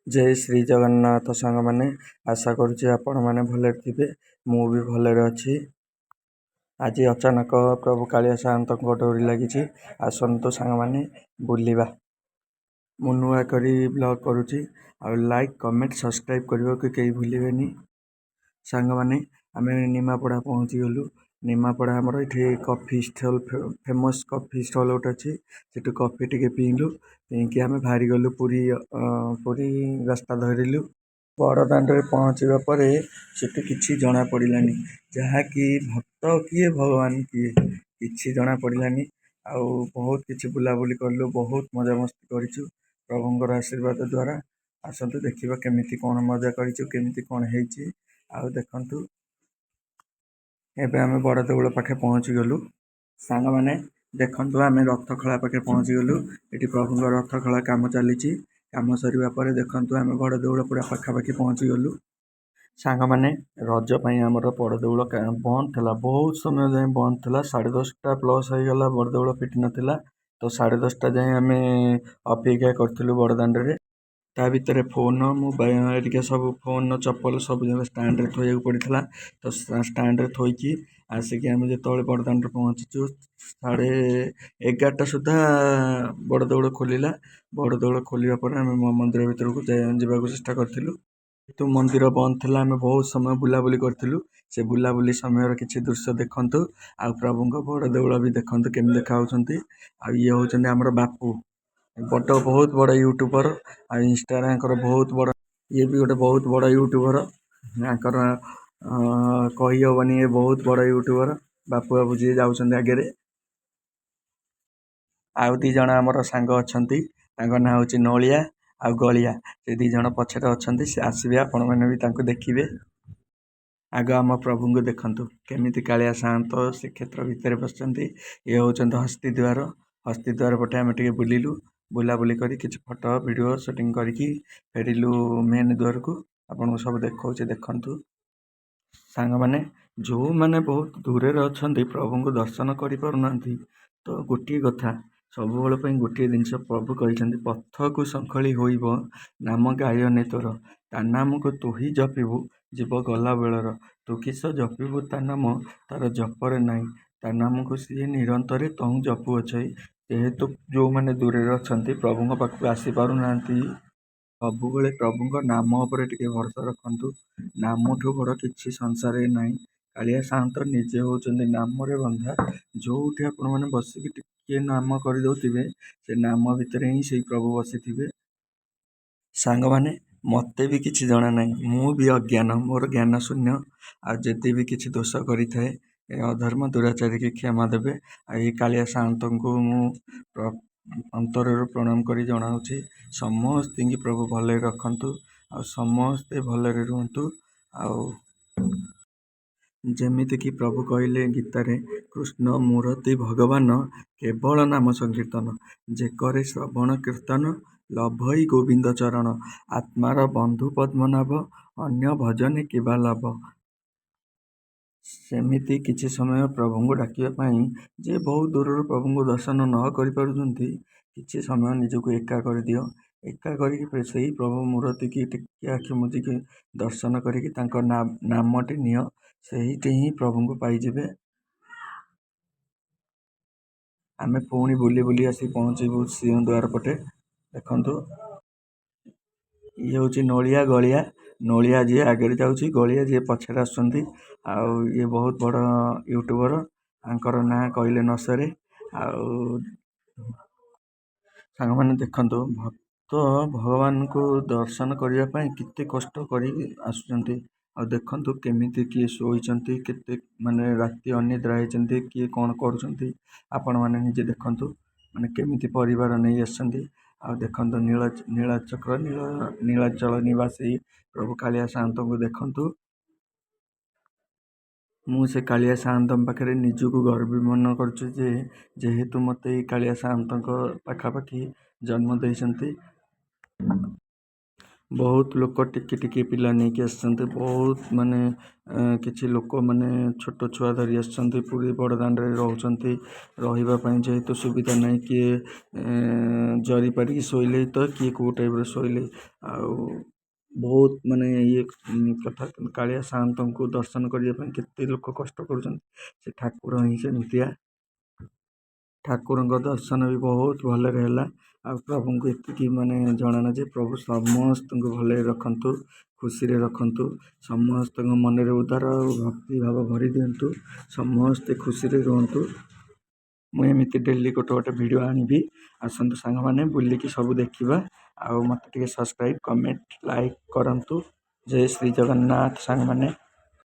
जय श्री जगन्नाथ सांग मैंने आशा करुच्ची आपण मैंने भले थे मु भी भले अच्छी। आज अचानक प्रभु कालिया साहंत डोरी लगी आसतु सांग मैंने बुलवा मु नुआ करी ब्लॉग करुच्ची आ लाइक कमेंट सब्सक्राइब करने को कहीं भूलें। सांग मैंने आम निमापड़ा पहुँची गलु। निमापड़ा आमर ये coffee stall famous coffee stall गोटे अच्छी से कॉफी टी पीलु पीकि आम बाहरी गलु पुरी पुरी रास्ता धरलु। बड़दाण्ड पहुँचवा पर सेठी किसी जना पड़ानी जहाँकि भक्त किए भगवान किए किसी जना पड़ानी। आउ बहुत किसी बुलाबुली कलु बहुत मजा मस्ती करूँ प्रभुंर आशीर्वाद द्वारा। आसतु देखा केमी कौन मजा करमी कौन हो देखु। एबे आम बड़ देउल पाखे पहुँची गलु। सांग मैंने देखु आम रथखला पाखे पहुँची गलु। ये प्रभु रथखला कम चली कम सरिया पर देखु आम बड़ देउल पूरा पाखापाखि पहुँची गलु। सांग मैंने रज आमर बड़ देउल बंद था बहुत समय जाए बंद था 10:30 प्लस हो गला बड़ देउल फिटी नाला तो 10:30 जाए आम अपेक्षा करूँ बड़दाण्ड ता भितर फोन मोबाइल सब फोन चप्पल सब जगह स्टाण्ड थोड़ा पड़ा तो स्टाण्ड थोकी आसिक आम जो बड़दाण्ड पहुँचीचु 11:30 सुधा बड़ देउल खोलला। बड़ देउल खोलने आम मंदिर भीतर को जावाक चेष्टा करूँ तो मंदिर बंद था। आम बहुत समय बुलाबुली करूँ से बुलाबुली समय किसी दृश्य देखु आ प्रभु बड़ देउल भी देखु केमी देखा ये हूँ आमर बापू बड़ बहुत बड़ यूट्यूबर आ इंस्टाग्राम बहुत बड़ ये भी गोटे बहुत बड़ यूट्यूबर याकर कही हेनी ये बहुत बड़ यूट्यूबर बापू बाबू जी जाऊँ आगे। आउ दी जन आमर सांग अच्छा ना हूँ नलिया आ गलिया से दी जन पछे अच्छा से आसवे आपण मैंने भी देखिए। आग आम प्रभु को देखु केमी कालिया साहंत श्रीक्षेत्र भितर बसते ये हूँ हस्ती द्वार। हस्ती द्वार पटे आम टे बुलिलु बुलाबुली कर कि फोटो वीडियो शूटिंग करके फेरिलु मेन द्वार को आपन को सब देखा देखु। सांग मैंने जो मैंने बहुत दूर अच्छा प्रभु को दर्शन कर पारना तो गोटे कथा सब गोटे जिनस प्रभु कहते पथ को संखली होइब नाम गायने तोर ता नाम को तू ही जपिबू जीव गला बेलर तू किस जपिबू ता नाम तार जपर नाई ता नाम को सी निरंतर तहु जपु अच्छे। जेहेतु जो मैंने दूर अच्छा प्रभु पाखक आसी पारना सब प्रभु नाम उपर टे भरोसा रखु नाम ठू बड़ कि संसार ना। कालिया साहंत निजे होती नाम बंधा जो आपण मैंने बसिक टे नाम करदे से नाम भितर ही से प्रभु बसी। सांग मैंने मत भी किसी जना ना मु भी अज्ञान मोर ज्ञान शून्य आदि भी किसी दोष करें अधर्म दुराचारी की क्षमा देवे। आई कालिया साहंत को मु अंतर प्रणाम कर जनाऊँगी समस्त की प्रभु भले रखु आ समस्ते भले रुहतु। जमीती कि प्रभु कहले गीतारे कृष्ण मूर्ति भगवान केवल नाम संकीर्तन जे करे श्रवण कीर्तन लभई गोविंद चरण आत्मार बंधु पद्मनाभ अन्य भजन किबा लाभ। सेमिति किछि समय प्रभु को डाकियापाई जे बहुत दूर प्रभु को दर्शन न कर पारुचंती किछि समय निजको एका कर दियो एका करके से ही प्रभु मूर्ति की टिके आखि मुझिकी दर्शन करके नामटी नियो सहीटे ही प्रभु को पाइबे। आम पुणी बुली बुली आसी पहुँचबू सिंहद्वार पटे देखु ये हूँ नलिया गलिया नलिया जी आगे जाऊँगी गलिया जी पछे आसुँच ये बहुत बड़ यूट्यूबर आंकर ना कहले न सरे। सांग मैंने देखु भक्त भगवान को दर्शन करने केते कष्ट कर देखु केमी किए शोचती केते माने राति अनिद्रा होती किए कौन कर आपण मैंने निजे देखु माने केमी परिवार नहीं आसती देखु नीलाचक्र नीलाचल निवासी प्रभु कालिया साहंत को देखु। मुझे कालिया साहंत पाखे निजक गर्व मन करुचे जेहेतु मत कालिया साहंत पाखापाखि जन्म देते बहुत लोक टिके टिके पिला नहीं आसछन्ते बहुत माने किछि लोक माने छोट छुआ धरी आसछन्ते पुरी बड़दाण्ड रे रहउछन्ते रहिबा पई जेहेतु सुविधा नहीं किए जरी पारिक शोइले तो किए को टाइप रे शोइले आ बहुत माने ये कथा कालिया साहंत को दर्शन करिया पई केते लोक कष्ट करूछन्ते से ठाकुर ही सेमितिया ठाकुर दर्शन भी बहुत भल रहला आ प्रभु को एति माने जणाना जे प्रभु समस्त को भले रखंतु खुशी रे रखंतु समस्त मन रे उदार भक्ति भाव भरी दियंतु समस्त खुशी रे रहंतु मु एमिति डेली गोटे गोटे वीडियो आनिबी आसंतु सांग माने बुल्ली की सब देखिबा आ मते टिके सब्सक्राइब कमेंट लाइक करंतु जय श्री जगन्नाथ सांग माने।